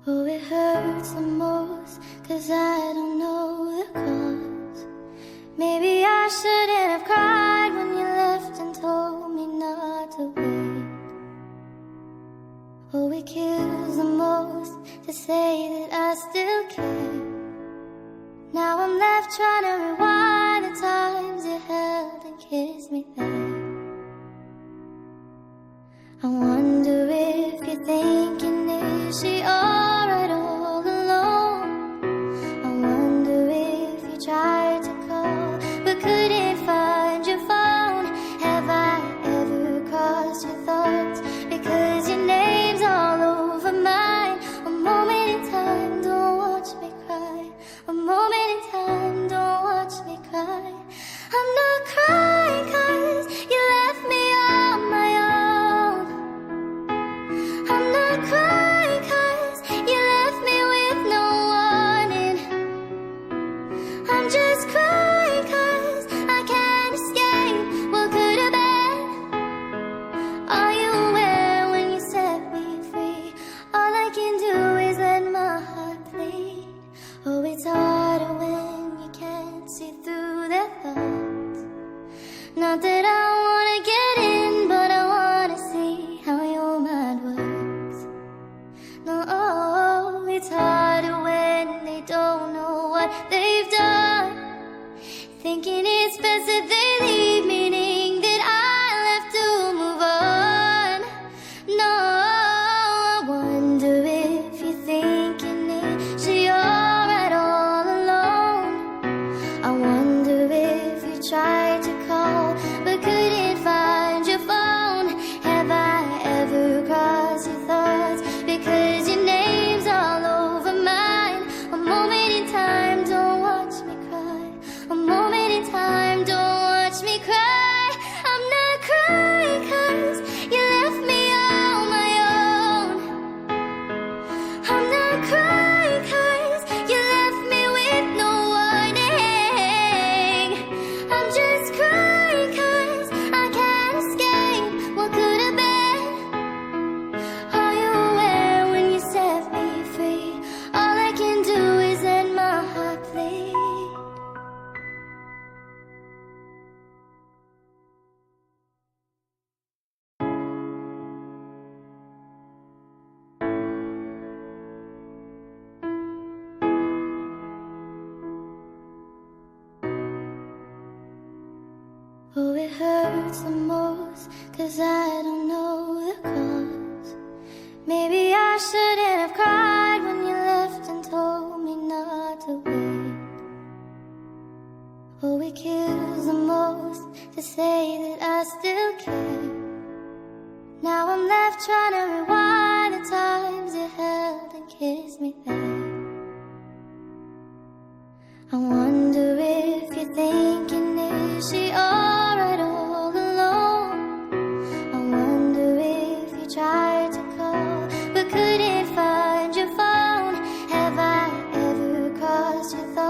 Oh, it hurts the most, 'cause I don't know the cause. Maybe I shouldn't have cried when you left and told me not to wait. Oh, it kills the most to say that I still care. Now I'm left trying to rewind the times you held and kissed me there. I wonder if you're thinking, is she alright all alone? I wonder if you tried to call but couldn't find your phone. Have I ever crossed your thoughts because your name's all over mine? A moment in time, don't watch me cry. A moment in time, don't watch me cry. I'm not crying 'cause you left me on my own. I'm not crying 'cause you left me with no warning. I'm just crying 'cause I can't escape what could have been. Are you aware when you set me free? All I can do is let my heart bleed. Oh, it's harder when you can't see through their thoughts. Not that I wanna get in, but I wanna see how your mind works. No, it's harder when they don't know what they've done. Thinking it's best that they leave, meaning that I left to move on. No, I wonder if you're thinking, is she alright all alone? I wonder if you tried to call but couldn't find your phone. Have I ever crossed your thoughts because your name's all over mine? A moment in time, don't watch me cry. A moment in time, don't watch me cry. I'm not crying 'cause you left me on my own. I'm not crying 'cause you left me with no warning. I'm just crying 'cause I can't escape what could have been. Are you aware when you set me free? All I can do is let my heart bleed. Oh, it hurts the most, 'cause I don't know the cause. Maybe I shouldn't have cried when you left and told me not to wait. Oh, it kills the most to say that I still care. Now I'm left trying to rewind the times you held and kissed me there. I wonder if you're thinking, is she alright all alone? I wonder if you tried to call but couldn't find your phone. Have I ever crossed your thoughts